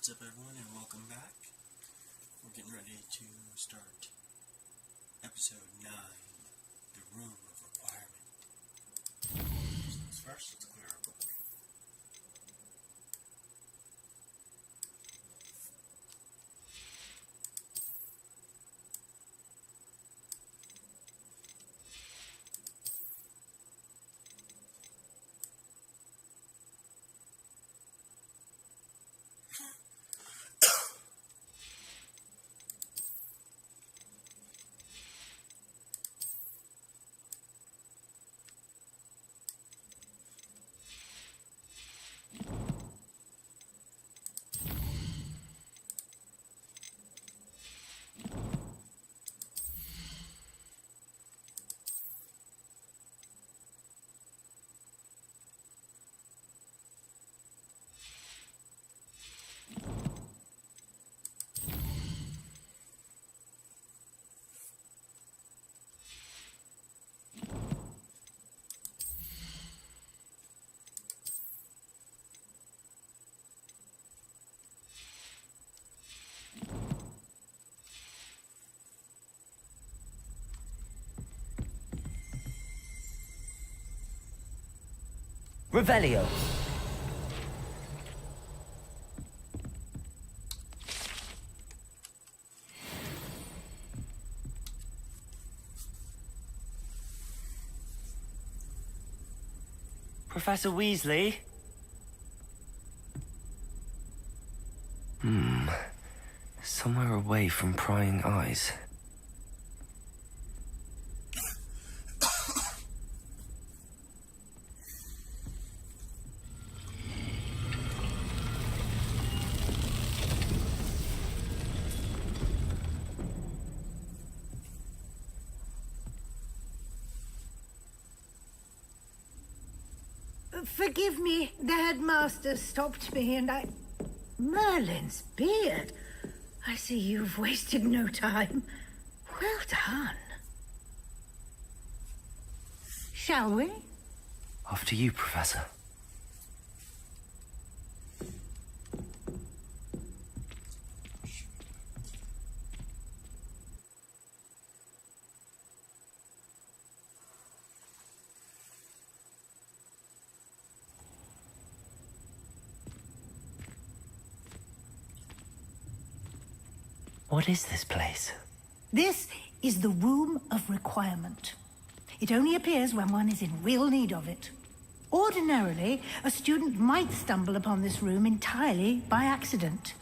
What's up, everyone, and welcome back. We're getting ready to start episode 9, The Room of Requirement. First, let's clear our book. Revelio. Professor Weasley? Somewhere away from prying eyes. Forgive me, the headmaster stopped me and I... Merlin's beard. I see you've wasted no time. Well done. Shall we? After you, Professor. What is this place? This is the Room of Requirement. It only appears when one is in real need of it. Ordinarily, a student might stumble upon this room entirely by accident.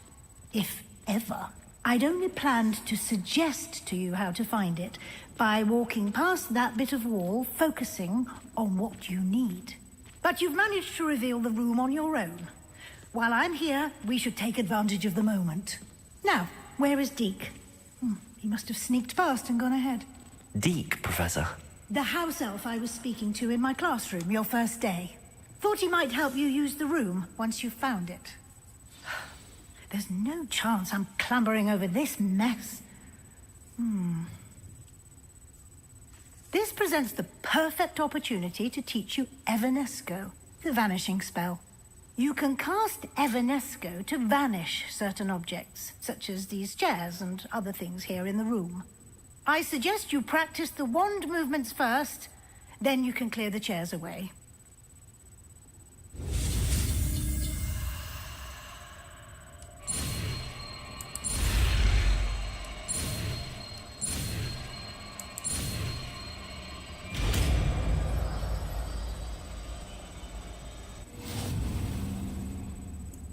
If ever. I'd only planned to suggest to you how to find it by walking past that bit of wall, focusing on what you need. But you've managed to reveal the room on your own. While I'm here, we should take advantage of the moment. Now, where is Deke? He must have sneaked past and gone ahead. Deke, Professor. The house elf I was speaking to in my classroom your first day. Thought he might help you use the room once you've found it. There's no chance I'm clambering over this mess. This presents the perfect opportunity to teach you Evanesco, the vanishing spell. You can cast Evanesco to vanish certain objects, such as these chairs and other things here in the room. I suggest you practice the wand movements first, then you can clear the chairs away.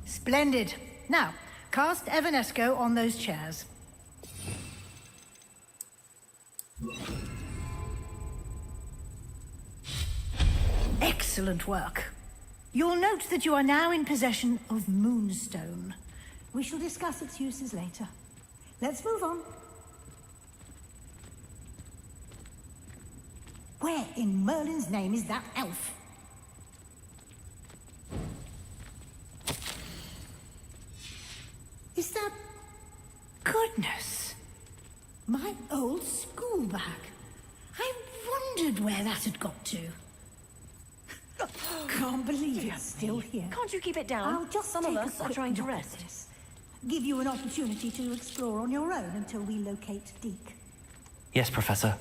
Splendid. Now, cast Evanesco on those chairs. Excellent work. You'll note that you are now in possession of Moonstone. We shall discuss its uses later. Let's move on. Where in Merlin's name is that elf? Is that... Goodness! My old school bag. I wondered where that had got to. Can't believe it's still here. Can't you keep it down? I'll just Some take of a us are quick trying to look at rest. this. give you an opportunity to explore on your own until we locate Deke. Yes, Professor.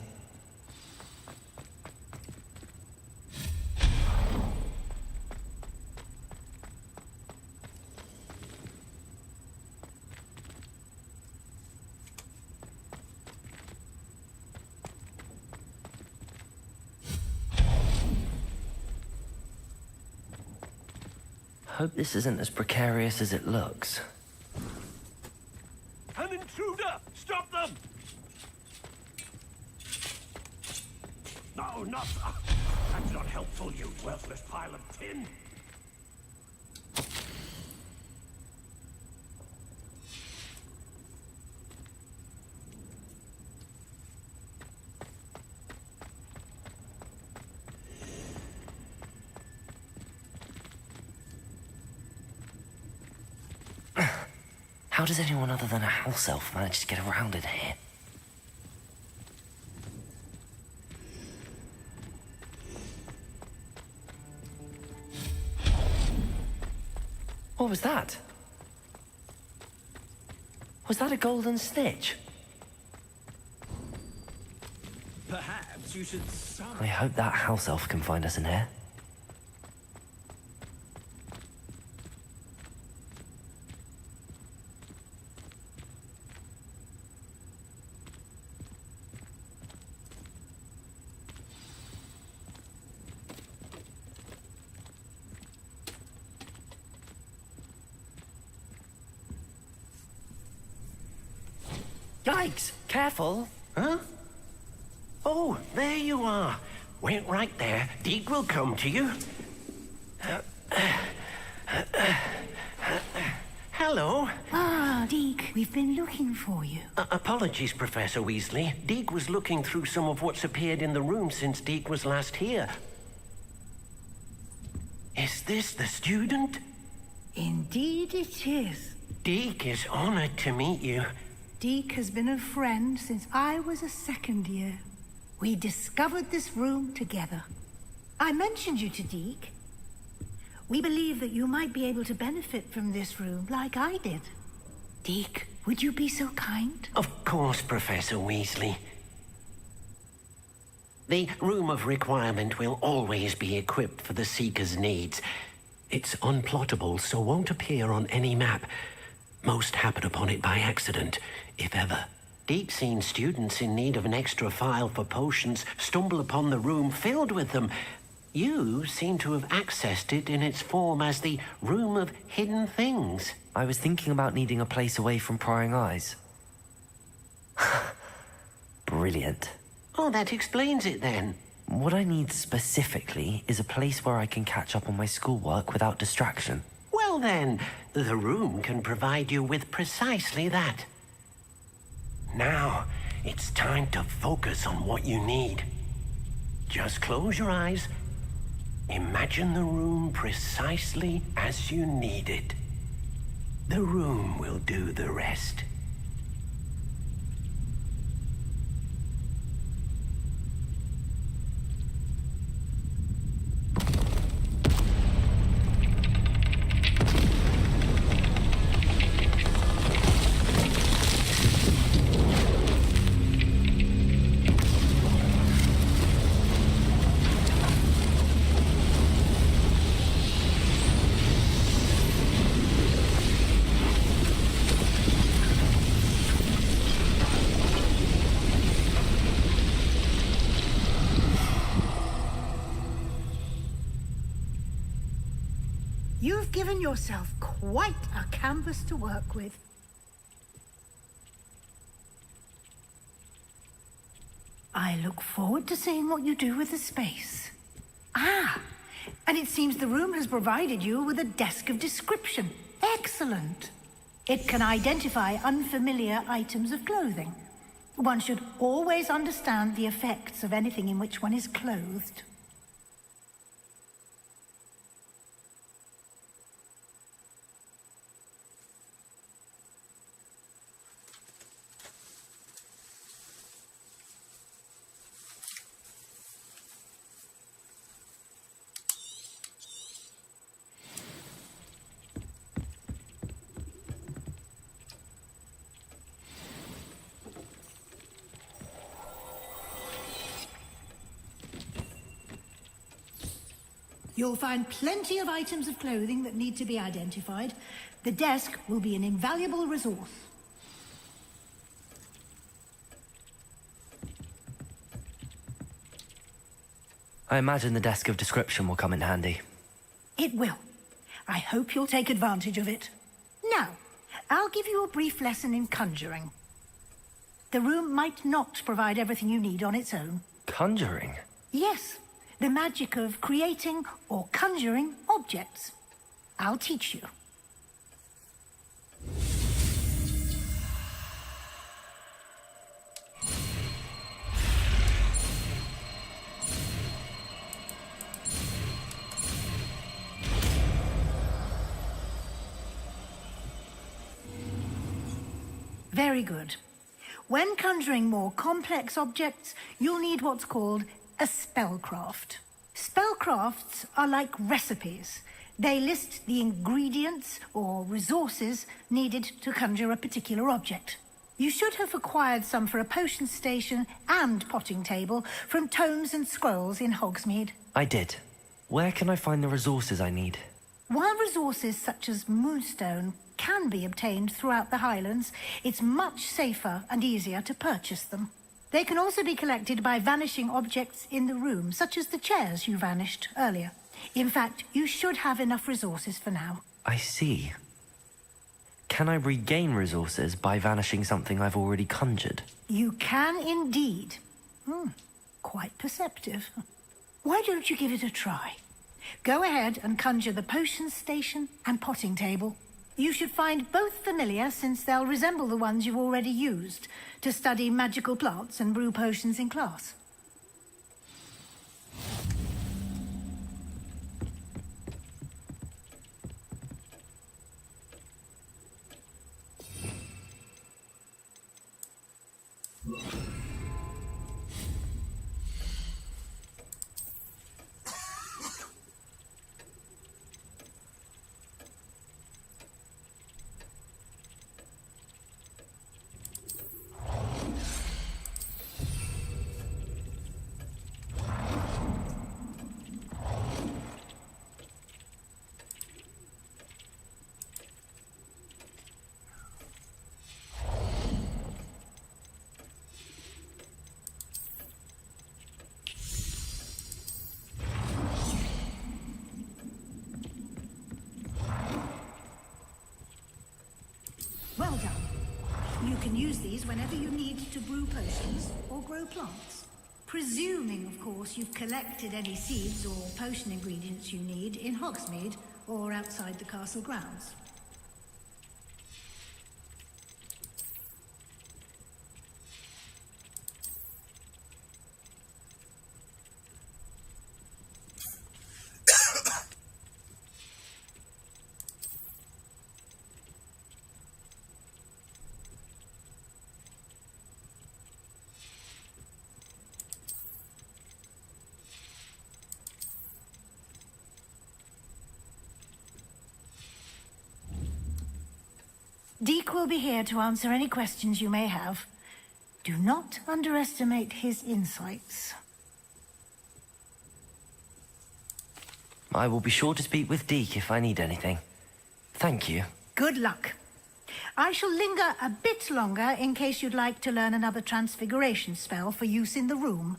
Hope this isn't as precarious as it looks. An intruder! Stop them! No, not... That's not helpful, you worthless pile of tin! How does anyone other than a house elf manage to get around in here? What was that? Was that a golden snitch? Perhaps you should summon... I hope that house elf can find us in here. Yikes! Careful! Huh? Oh, there you are. Wait right there. Deke will come to you. Hello. Ah, Deke, we've been looking for you. Apologies, Professor Weasley. Deke was looking through some of what's appeared in the room since Deke was last here. Is this the student? Indeed it is. Deke is honored to meet you. Deke has been a friend since I was a second year. We discovered this room together. I mentioned you to Deke. We believe that you might be able to benefit from this room like I did. Deke, would you be so kind? Of course, Professor Weasley. The Room of Requirement will always be equipped for the Seeker's needs. It's unplottable, so won't appear on any map. Most happen upon it by accident, if ever. Deke's seen students in need of an extra file for potions stumble upon the room filled with them. You seem to have accessed it in its form as the Room of Hidden Things. I was thinking about needing a place away from prying eyes. Brilliant. Oh, that explains it then. What I need specifically is a place where I can catch up on my schoolwork without distraction. Well then, the room can provide you with precisely that. Now, it's time to focus on what you need. Just close your eyes. Imagine the room precisely as you need it. The room will do the rest. You've given yourself quite a canvas to work with. I look forward to seeing what you do with the space. Ah, and it seems the room has provided you with a desk of description. Excellent. It can identify unfamiliar items of clothing. One should always understand the effects of anything in which one is clothed. You'll find plenty of items of clothing that need to be identified. The desk will be an invaluable resource. I imagine the desk of description will come in handy. It will. I hope you'll take advantage of it. Now, I'll give you a brief lesson in conjuring. The room might not provide everything you need on its own. Conjuring? Yes, the magic of creating or conjuring objects. I'll teach you. Very good. When conjuring more complex objects, you'll need what's called a spellcraft. Spellcrafts are like recipes. They list the ingredients or resources needed to conjure a particular object. You should have acquired some for a potion station and potting table from tomes and scrolls in Hogsmeade. I did. Where can I find the resources I need? While resources such as moonstone can be obtained throughout the Highlands, it's much safer and easier to purchase them. They can also be collected by vanishing objects in the room, such as the chairs you vanished earlier. In fact, you should have enough resources for now. I see. Can I regain resources by vanishing something I've already conjured? You can indeed. Quite perceptive. Why don't you give it a try? Go ahead and conjure the potion station and potting table. You should find both familiar, since they'll resemble the ones you've already used to study magical plants and brew potions in class. Well done. You can use these whenever you need to brew potions or grow plants. Presuming, of course, you've collected any seeds or potion ingredients you need in Hogsmeade or outside the castle grounds. Deke will be here to answer any questions you may have. Do not underestimate his insights. I will be sure to speak with Deke if I need anything. Thank you. Good luck. I shall linger a bit longer in case you'd like to learn another transfiguration spell for use in the room.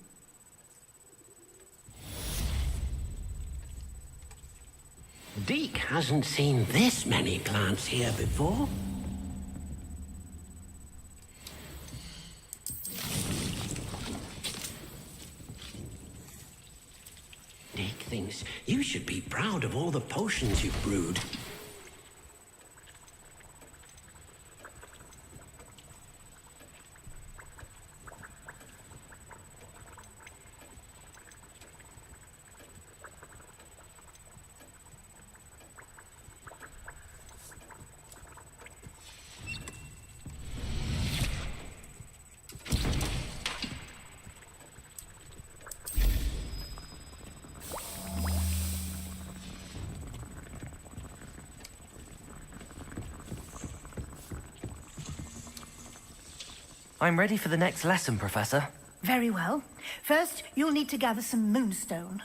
Deke hasn't seen this many plants here before. Deke thinks you should be proud of all the potions you've brewed. I'm ready for the next lesson, Professor. Very well. First, you'll need to gather some moonstone.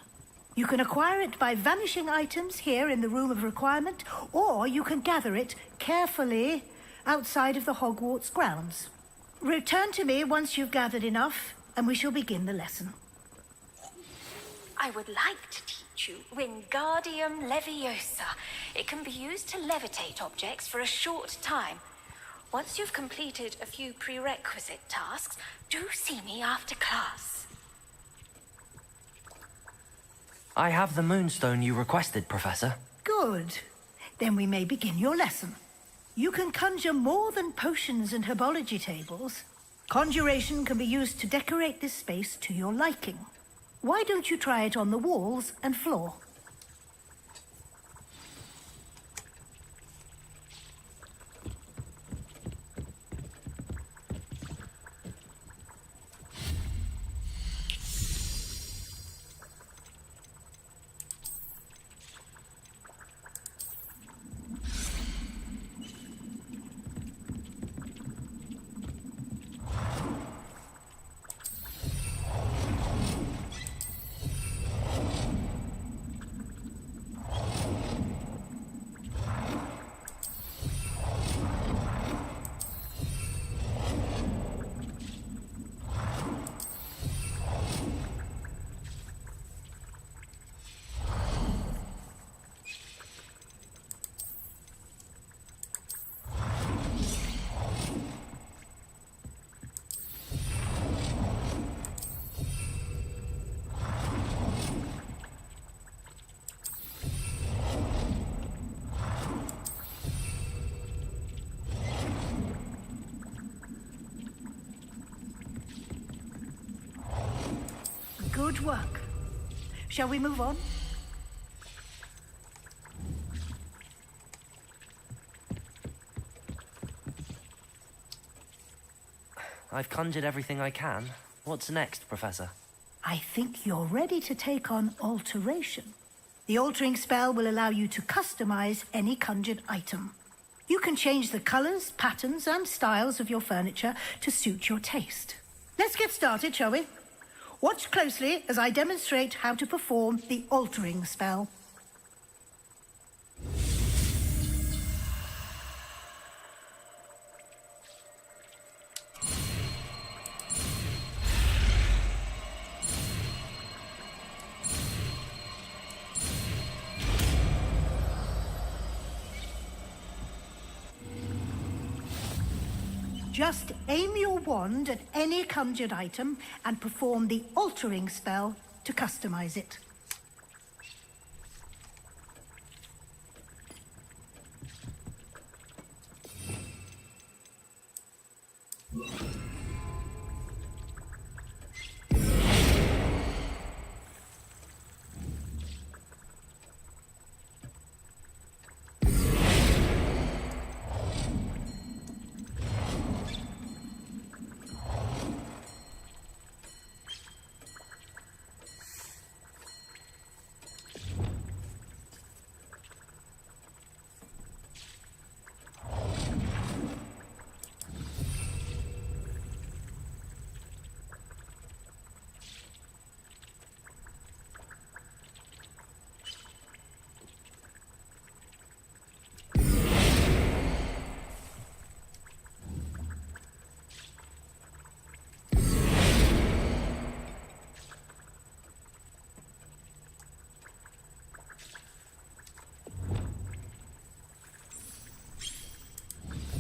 You can acquire it by vanishing items here in the Room of Requirement, or you can gather it carefully outside of the Hogwarts grounds. Return to me once you've gathered enough, and we shall begin the lesson. I would like to teach you Wingardium Leviosa. It can be used to levitate objects for a short time. Once you've completed a few prerequisite tasks, do see me after class. I have the moonstone you requested, Professor. Good. Then we may begin your lesson. You can conjure more than potions and herbology tables. Conjuration can be used to decorate this space to your liking. Why don't you try it on the walls and floor? Good work. Shall we move on? I've conjured everything I can. What's next, Professor? I think you're ready to take on alteration. The altering spell will allow you to customize any conjured item. You can change the colors, patterns, and styles of your furniture to suit your taste. Let's get started, shall we? Watch closely as I demonstrate how to perform the altering spell. Just aim your wand at any conjured item and perform the altering spell to customize it.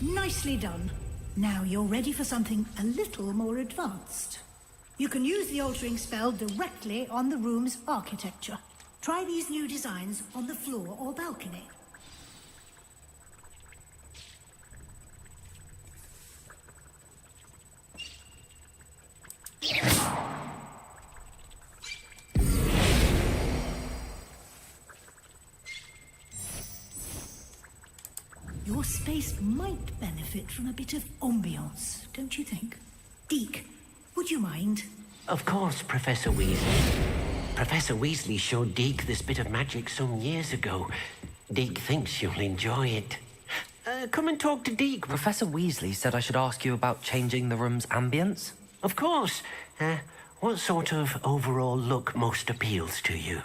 Nicely done. Now you're ready for something a little more advanced. You can use the altering spell directly on the room's architecture. Try these new designs on the floor or balcony. Your space might benefit from a bit of ambiance, don't you think? Deke, would you mind? Of course, Professor Weasley. Professor Weasley showed Deke this bit of magic some years ago. Deke thinks you'll enjoy it. Come and talk to Deke. Professor Weasley said I should ask you about changing the room's ambience. Of course. What sort of overall look most appeals to you?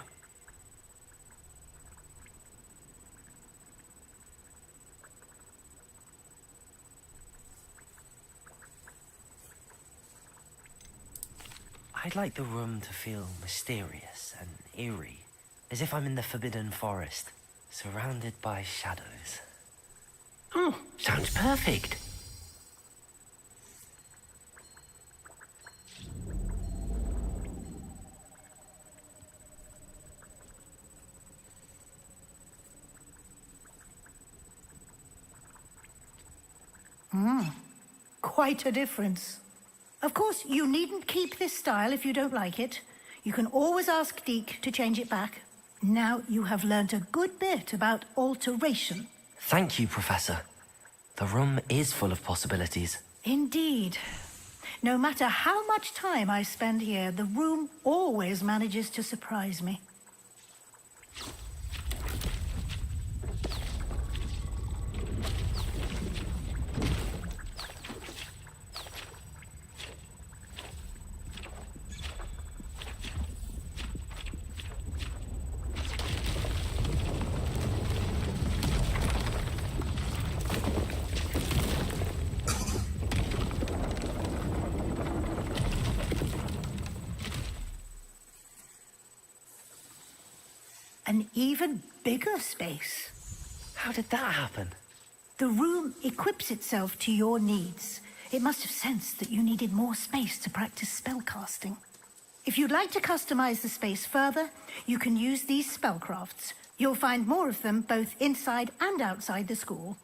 I'd like the room to feel mysterious and eerie, as if I'm in the Forbidden Forest, surrounded by shadows. Oh, sounds perfect. Quite a difference. Of course, you needn't keep this style if you don't like it. You can always ask Deke to change it back. Now you have learnt a good bit about alteration. Thank you, Professor. The room is full of possibilities. Indeed. No matter how much time I spend here, the room always manages to surprise me. An even bigger space. How did that happen? The room equips itself to your needs. It must have sensed that you needed more space to practice spellcasting. If you'd like to customize the space further, you can use these spellcrafts. You'll find more of them both inside and outside the school.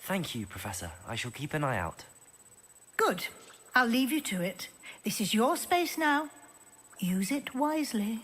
Thank you, Professor. I shall keep an eye out. Good. I'll leave you to it. This is your space now. Use it wisely.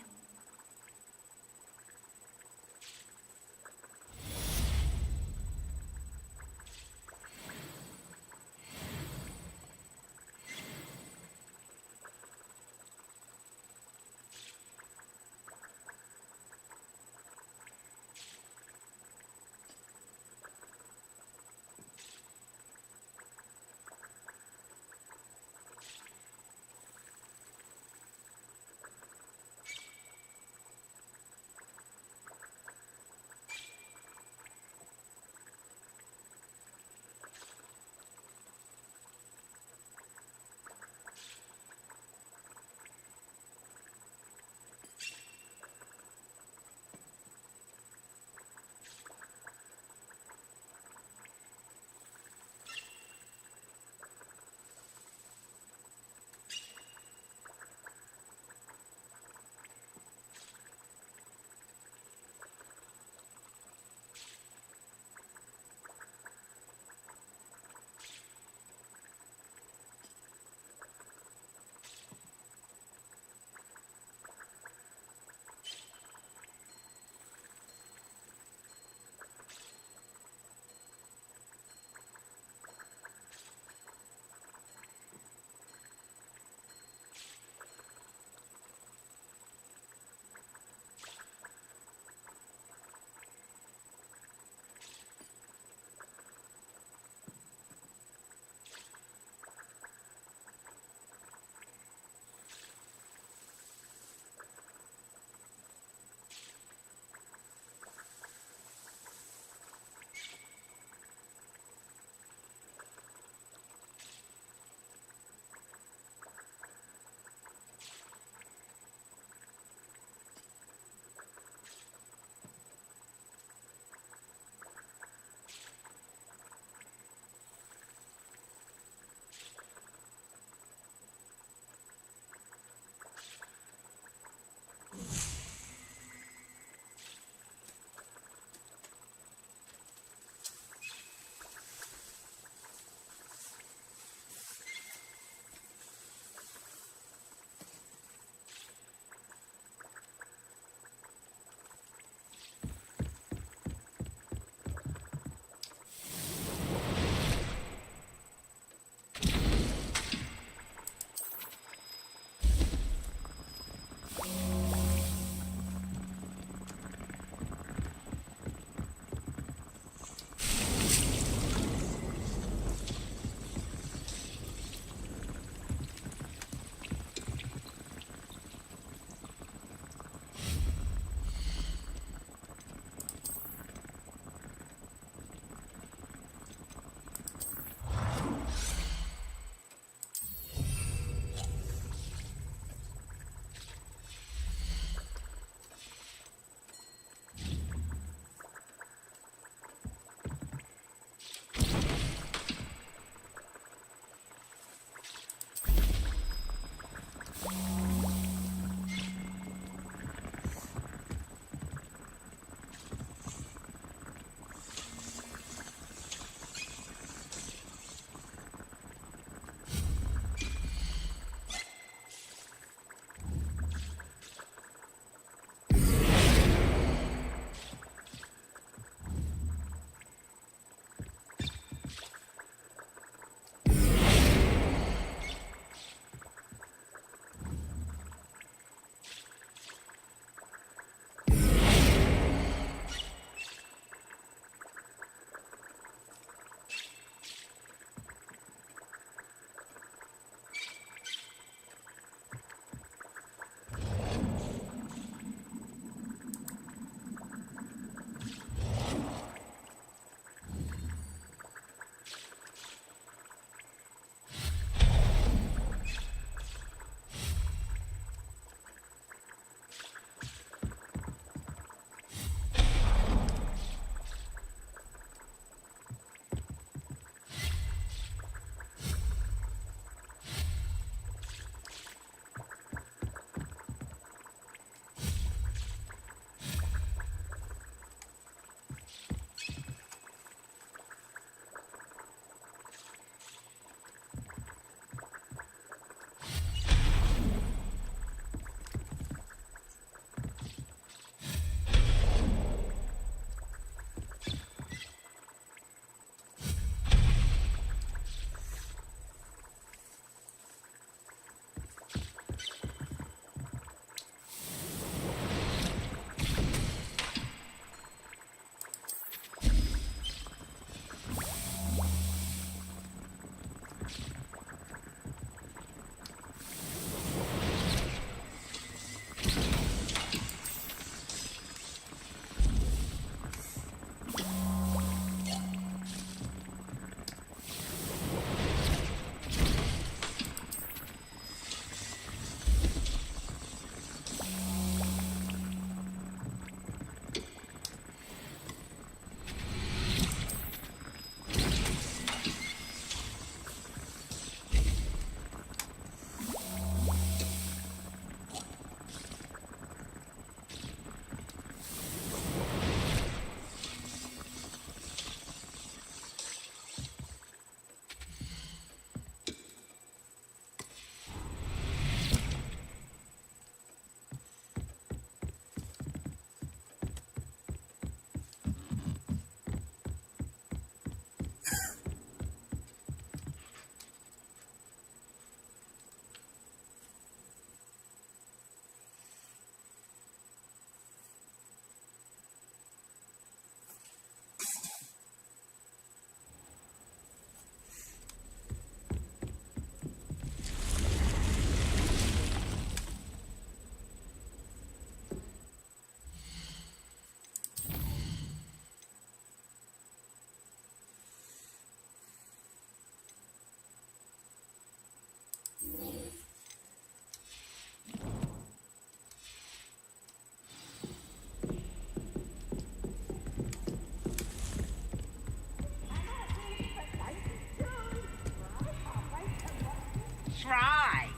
right.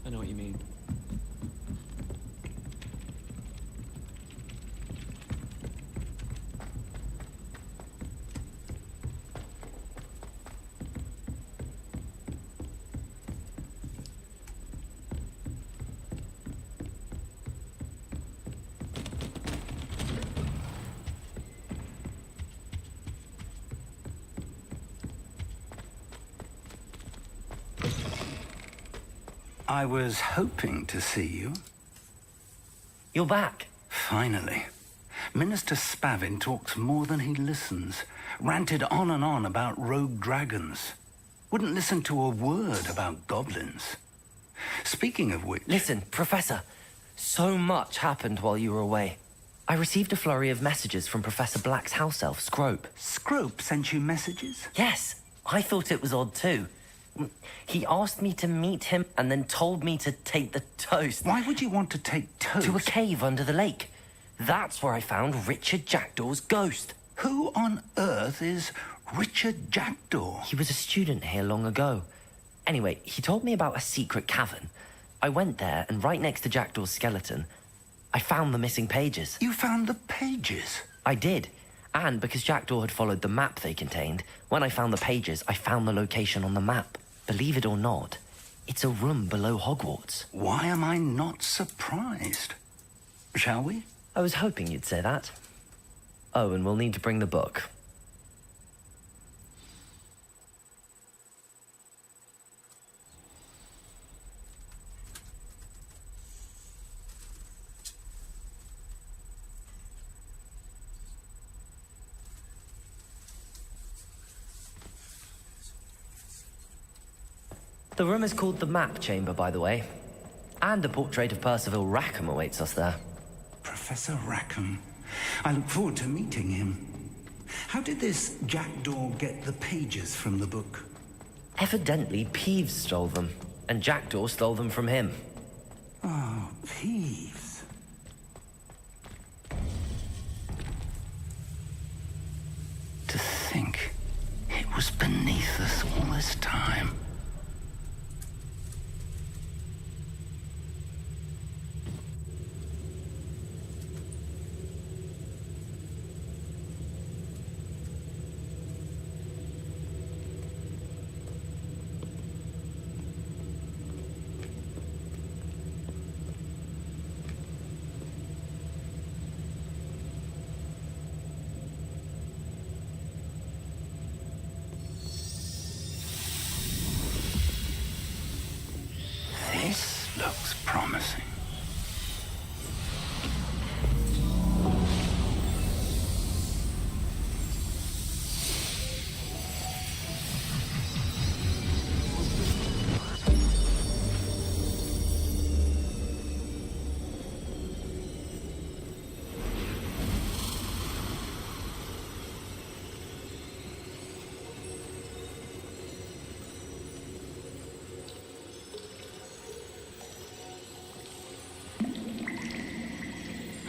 I know what you mean. I was hoping to see you. You're back. Finally. Minister Spavin talks more than he listens. Ranted on and on about rogue dragons. Wouldn't listen to a word about goblins. Speaking of which... Listen, Professor. So much happened while you were away. I received a flurry of messages from Professor Black's house elf, Scrope. Scrope sent you messages? Yes, I thought it was odd too. He asked me to meet him and then told me to take the toast. Why would you want to take toast? To a cave under the lake. That's where I found Richard Jackdaw's ghost. Who on earth is Richard Jackdaw? He was a student here long ago. Anyway, he told me about a secret cavern. I went there, and right next to Jackdaw's skeleton, I found the missing pages. You found the pages? I did. And because Jackdaw had followed the map they contained, when I found the pages, I found the location on the map. Believe it or not, it's a room below Hogwarts. Why am I not surprised? Shall we? I was hoping you'd say that. Oh, and we'll need to bring the book. The room is called the Map Chamber, by the way. And a portrait of Percival Rackham awaits us there. Professor Rackham. I look forward to meeting him. How did this Jackdaw get the pages from the book? Evidently, Peeves stole them, and Jackdaw stole them from him. Oh, Peeves. To think it was beneath us all this time. This looks promising.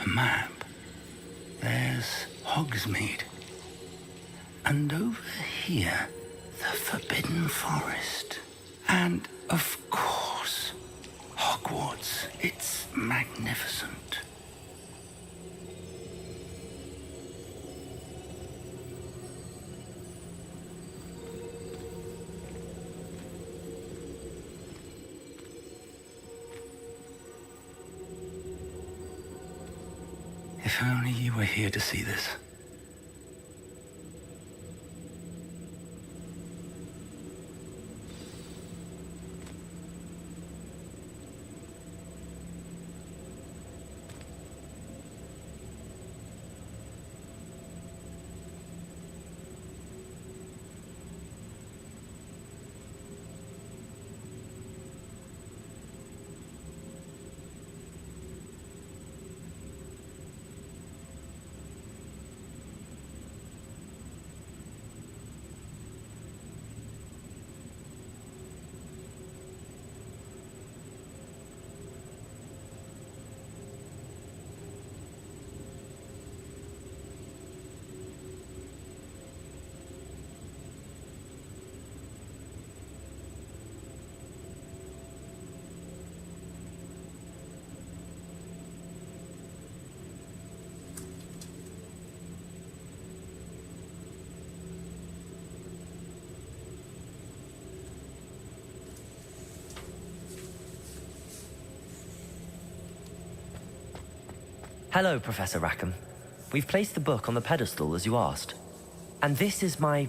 A map. There's Hogsmeade. And over here, the Forbidden Forest. And, of course, Hogwarts. It's magnificent. If only you were here to see this. Hello, Professor Rackham. We've placed the book on the pedestal as you asked. And this is my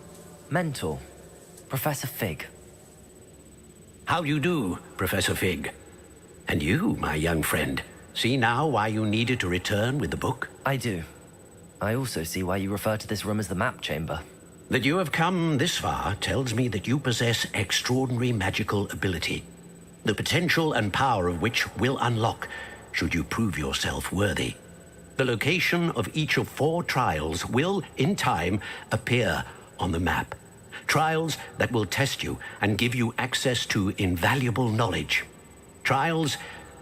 mentor, Professor Fig. How do you do, Professor Fig? And you, my young friend, see now why you needed to return with the book? I do. I also see why you refer to this room as the map chamber. That you have come this far tells me that you possess extraordinary magical ability, the potential and power of which will unlock should you prove yourself worthy. The location of each of 4 trials will, in time, appear on the map. Trials that will test you and give you access to invaluable knowledge. Trials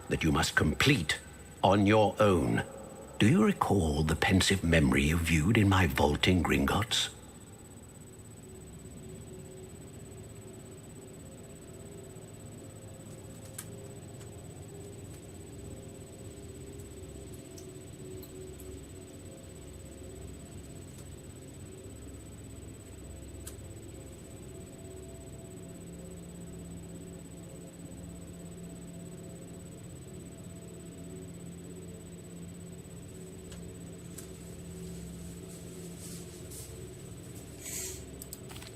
that you must complete on your own. Do you recall the pensive memory you viewed in my vault in Gringotts?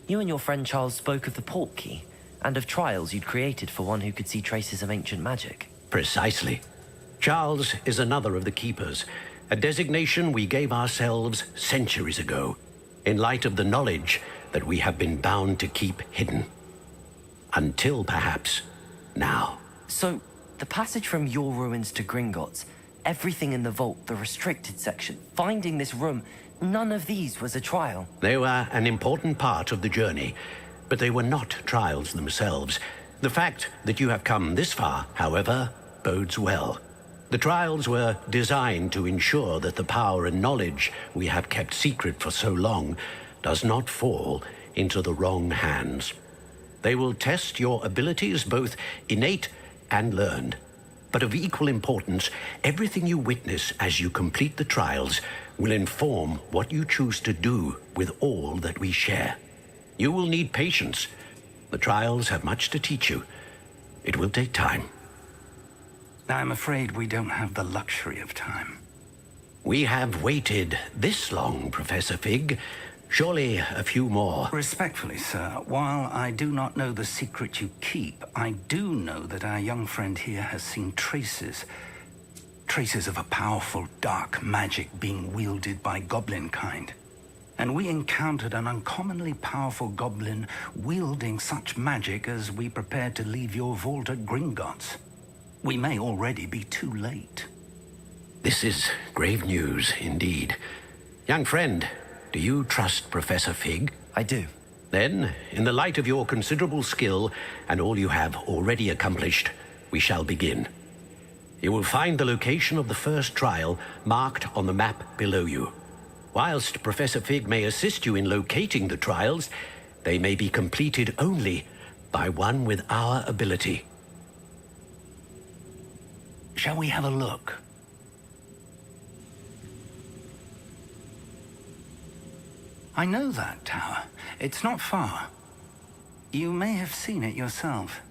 You and your friend Charles spoke of the port key, and of trials you'd created for one who could see traces of ancient magic. Precisely. Charles is another of the Keepers, a designation we gave ourselves centuries ago, in light of the knowledge that we have been bound to keep hidden. Until, perhaps, now. So, the passage from your ruins to Gringotts, everything in the vault, the restricted section, finding this room, none of these was a trial. They were an important part of the journey, but they were not trials themselves. The fact that you have come this far, however, bodes well. The trials were designed to ensure that the power and knowledge we have kept secret for so long does not fall into the wrong hands. They will test your abilities, both innate and learned. But of equal importance, everything you witness as you complete the trials will inform what you choose to do with all that we share. You will need patience. The trials have much to teach you. It will take time. I'm afraid we don't have the luxury of time. We have waited this long, Professor Fig. Surely a few more. Respectfully, sir, while I do not know the secret you keep, I do know that our young friend here has seen traces of a powerful dark magic being wielded by goblin kind. And we encountered an uncommonly powerful goblin wielding such magic as we prepared to leave your vault at Gringotts. We may already be too late. This is grave news indeed. Young friend, do you trust Professor Fig? I do. Then, in the light of your considerable skill and all you have already accomplished, we shall begin. You will find the location of the first trial marked on the map below you. Whilst Professor Fig may assist you in locating the trials, they may be completed only by one with our ability. Shall we have a look? I know that tower. It's not far. You may have seen it yourself.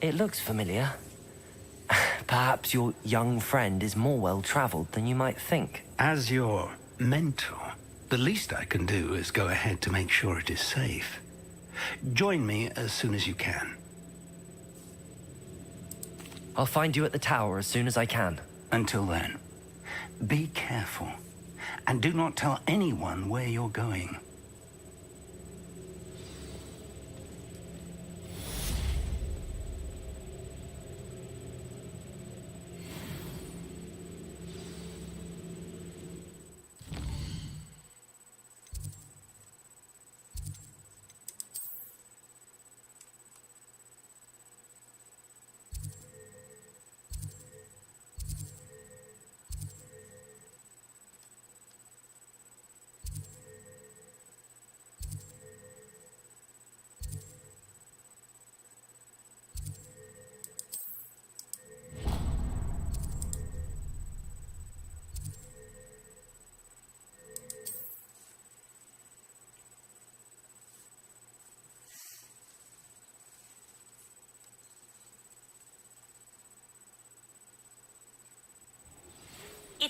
It looks familiar. Perhaps your young friend is more well-traveled than you might think. As your mentor, the least I can do is go ahead to make sure it is safe. Join me as soon as you can. I'll find you at the tower as soon as I can. Until then, be careful, and do not tell anyone where you're going.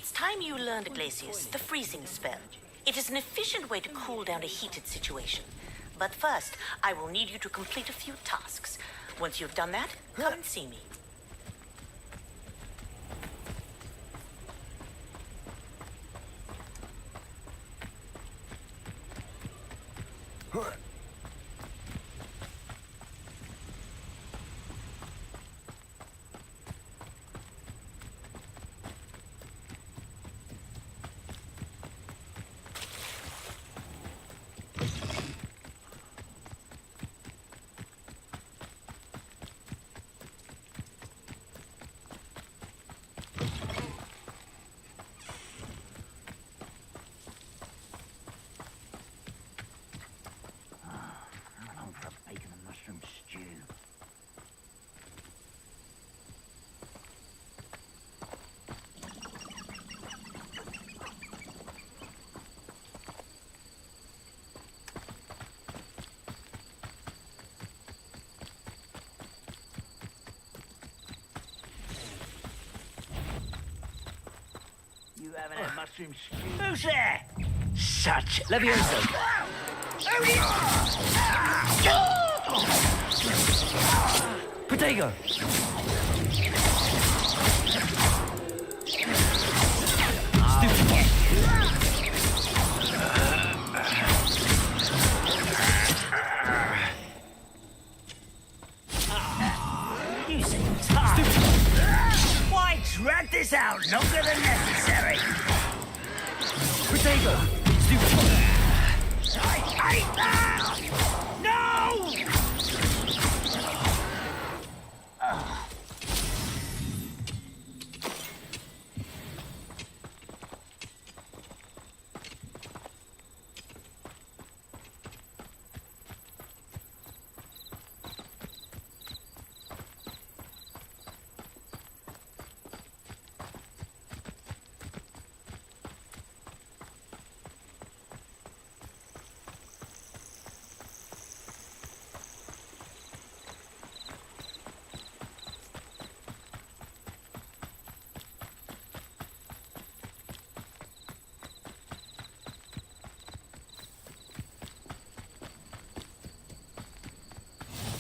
It's time you learned, Glacius, the freezing spell. It is an efficient way to cool down a heated situation. But first, I will need you to complete a few tasks. Once you've done that, come and see me. You haven't had mushroom stew. Who's there? Such Leviosa. Protego. You seem tough. Why drag this out longer than necessary? Protego. I hate that! No!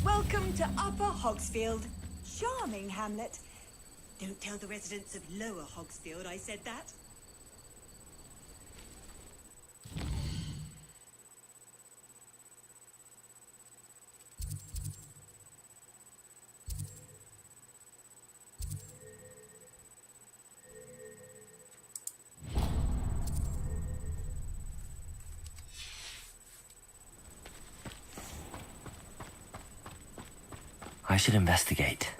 Welcome to Upper Hogsfield. Charming hamlet. Don't tell the residents of Lower Hogsfield I said that. I should investigate.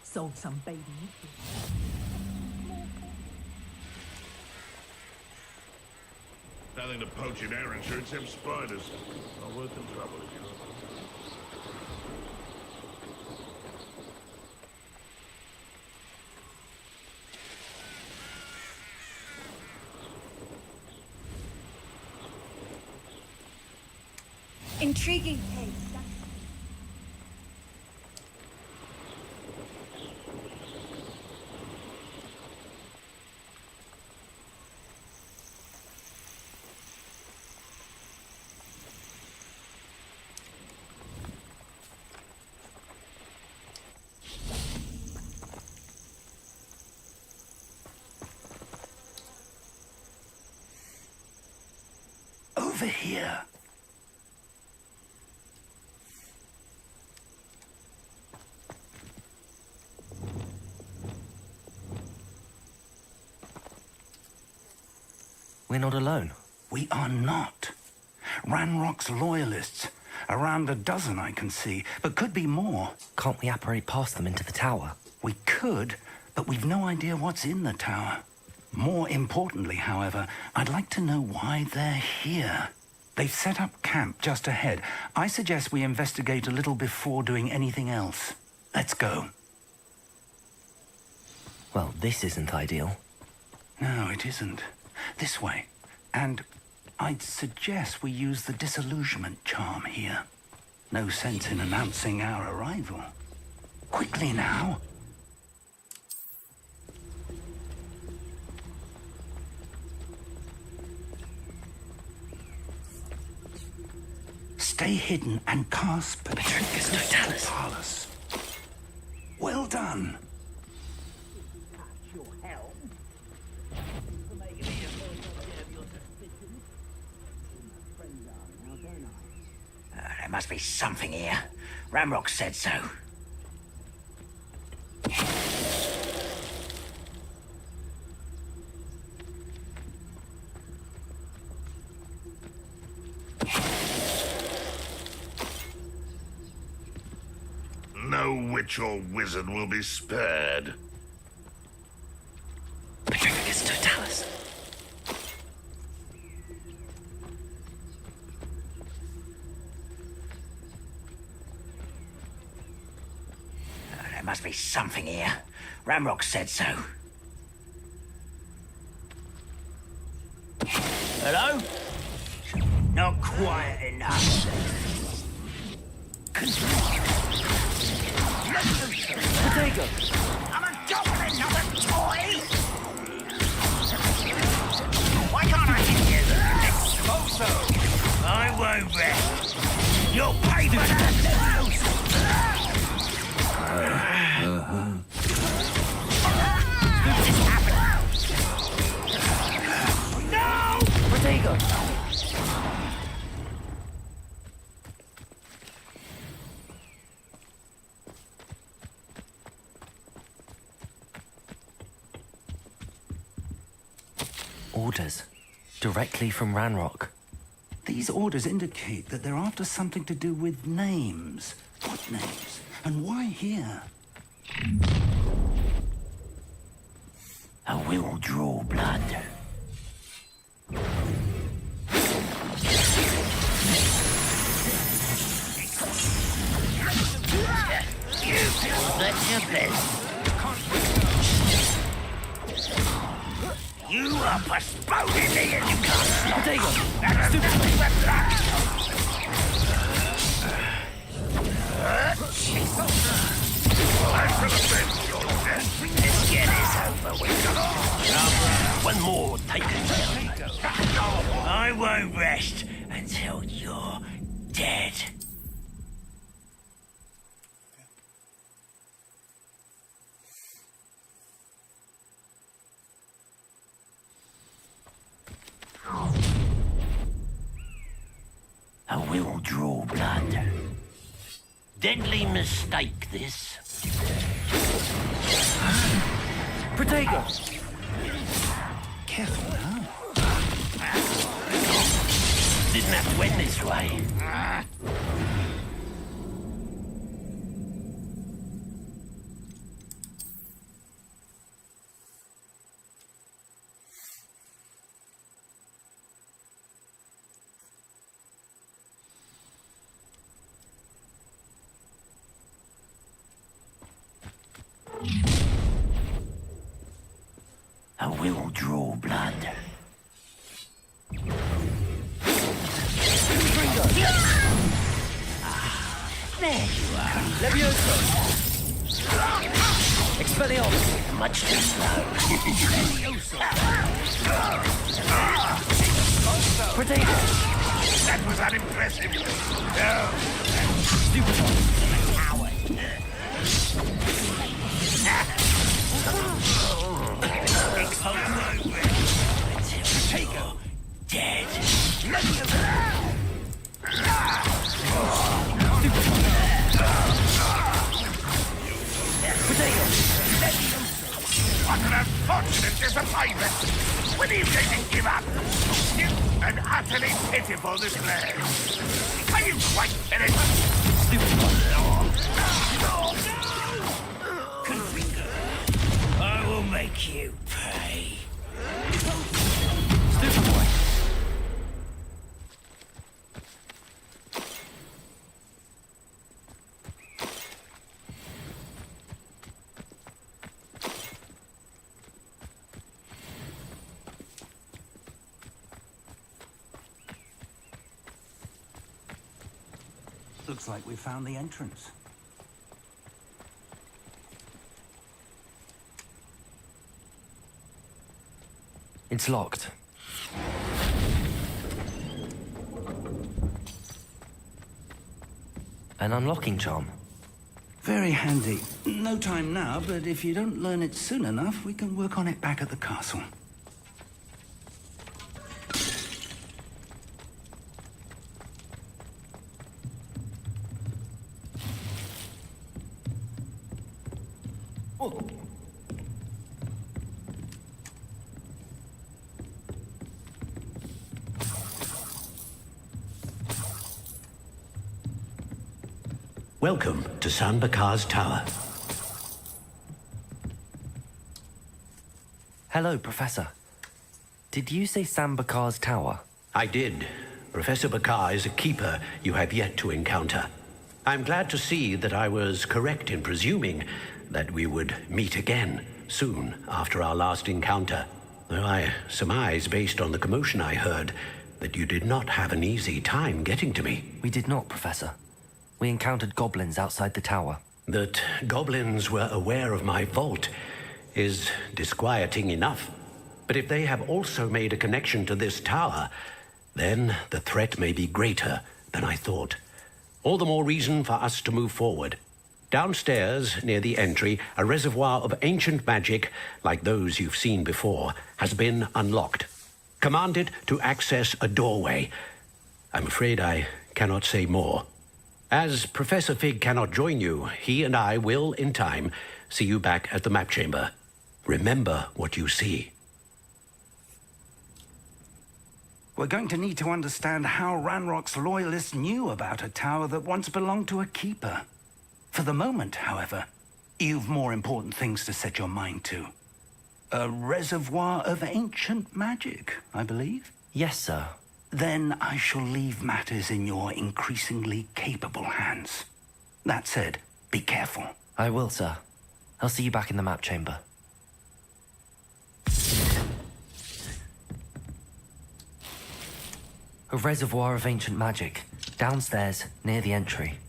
Sold some baby. Nothing to poach in air insurance, them spiders. Not worth the trouble, if you know. Intriguing case. Over here. We're not alone. We are not. Ranrock's loyalists. Around a dozen I can see, but could be more. Can't we apparate past them into the tower? We could, but we've no idea what's in the tower. More importantly, however, I'd like to know why they're here. They've set up camp just ahead. I suggest we investigate a little before doing anything else. Let's go. Well, this isn't ideal. No, it isn't. This way. And I'd suggest we use the disillusionment charm here. No sense in announcing our arrival. Quickly now. Stay hidden and cast Petrificus Totalis. Well done. There must be something here. Ramrock said so. No witch or wizard will be spared. Petrificus Totalis. There must be something here. Ramrock said so. Hello? Not quiet enough. Potato! I'm a goblin, not a toy! Why can't I hit you? Exposo! I won't rest. You'll pay for that! What is happening? No! Potato! Orders. Directly from Ranrock. These orders indicate that they're after something to do with names. What names? And why here? I will draw blood. You feel that's your best. You are postponing the education. Potato! Let's get this over with. One more, take it. I won't rest until you're dead. I will draw blood. Deadly mistake, this. Potato! Careful now. Didn't have to end this way. I will draw blood. There you are. Levioso! Expelliarmus! Much too slow. Potato! That was unimpressive. Potato. Dead. What an unfortunate disappointment! When are you going to give up? Stiff and utterly pitiful display. Are you quite finished? I will make you pay. Stupid boy. Looks like we found the entrance. It's locked. An unlocking charm. Very handy. No time now, but if you don't learn it soon enough, we can work on it back at the castle. Welcome to San Bakar's Tower. Hello, Professor. Did you say Sam Bakar's tower? I did. Professor Bakar is a keeper you have yet to encounter. I'm glad to see that I was correct in presuming that we would meet again soon after our last encounter. Though I surmise, based on the commotion I heard, that you did not have an easy time getting to me. We did not, Professor. We encountered goblins outside the tower. That goblins were aware of my vault is disquieting enough. But if they have also made a connection to this tower, then the threat may be greater than I thought. All the more reason for us to move forward. Downstairs, near the entry, a reservoir of ancient magic, like those you've seen before, has been unlocked. Commanded to access a doorway. I'm afraid I cannot say more. As Professor Fig cannot join you, he and I will, in time, see you back at the map chamber. Remember what you see. We're going to need to understand how Ranrock's loyalists knew about a tower that once belonged to a keeper. For the moment, however, you've more important things to set your mind to. A reservoir of ancient magic, I believe? Yes, sir. Then I shall leave matters in your increasingly capable hands. That said, be careful. I will, sir. I'll see you back in the map chamber. A reservoir of ancient magic, downstairs, near the entry.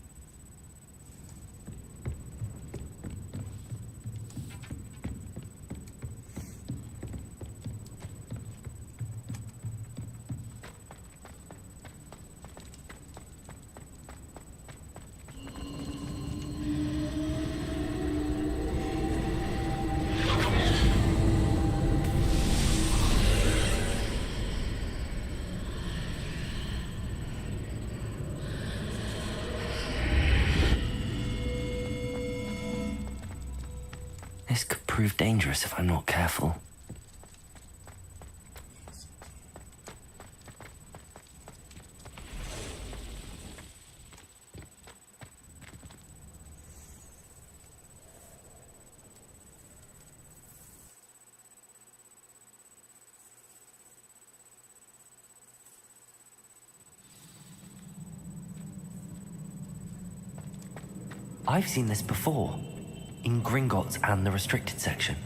This could prove dangerous if I'm not careful. I've seen this before. In Gringotts and the restricted section.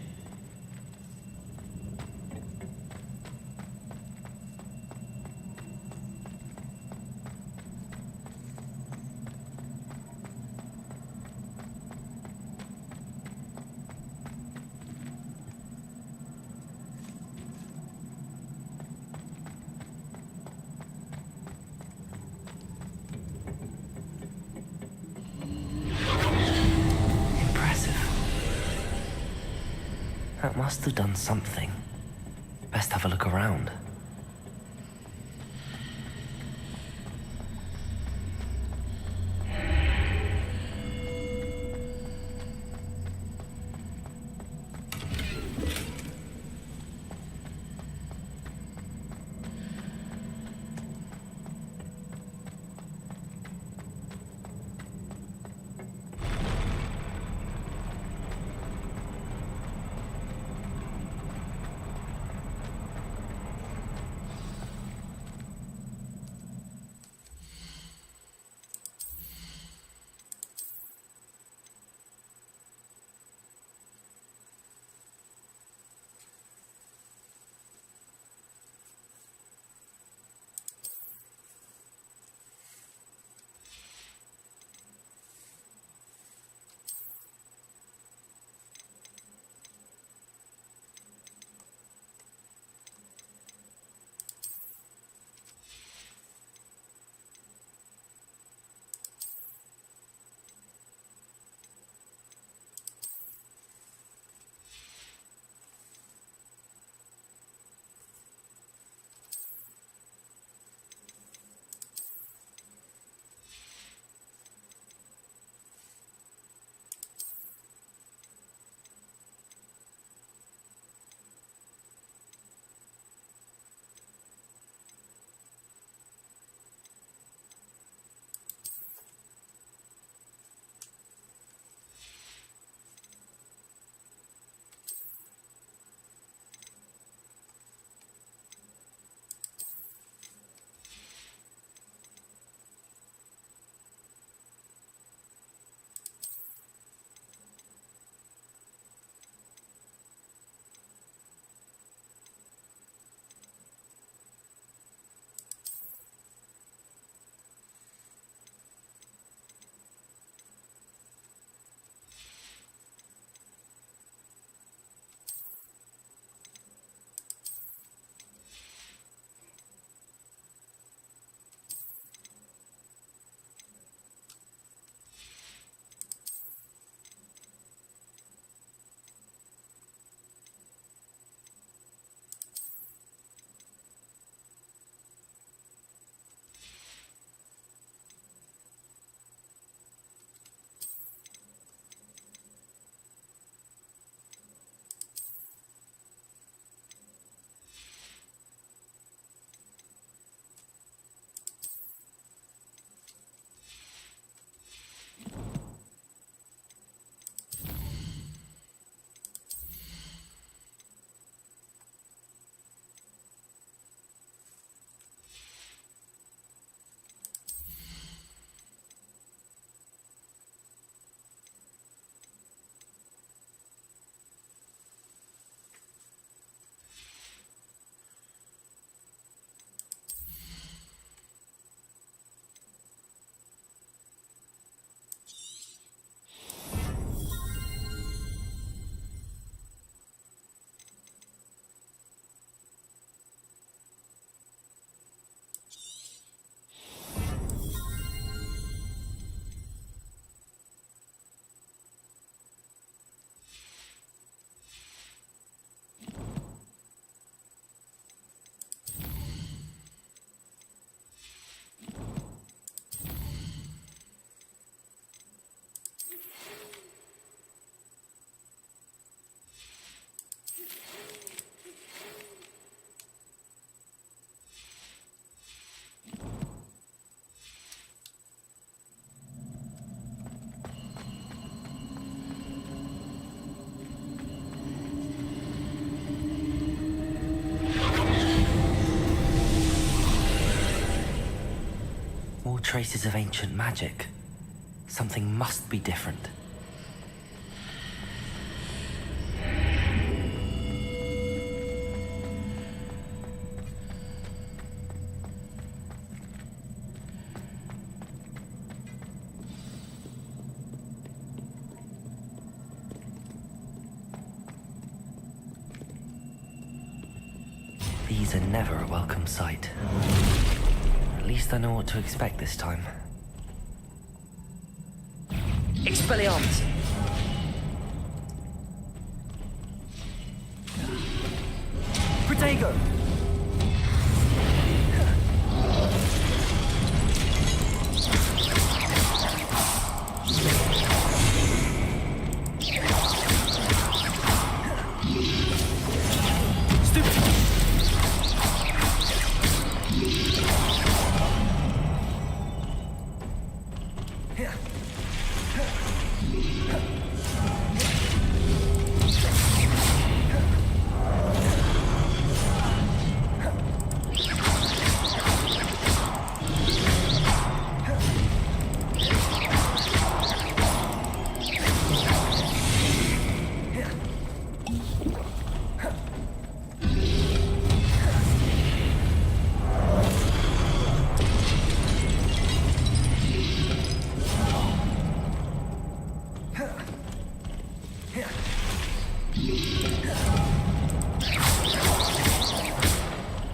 That must have done something. Best have a look around. traces of ancient magic. Something must be different. These are never a welcome sight. At least I know what to expect this time. Expelliarmus! Protego!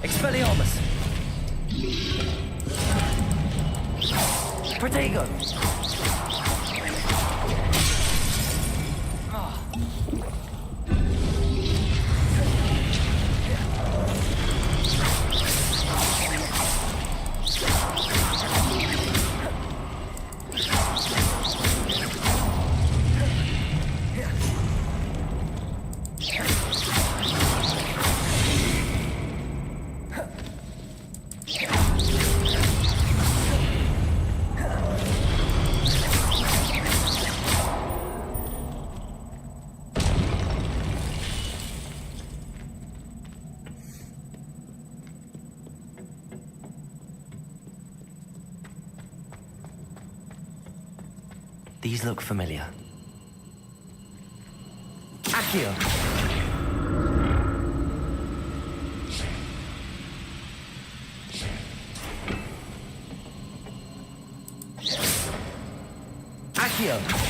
Expelliarmus! Protego! These look familiar. Accio! Accio!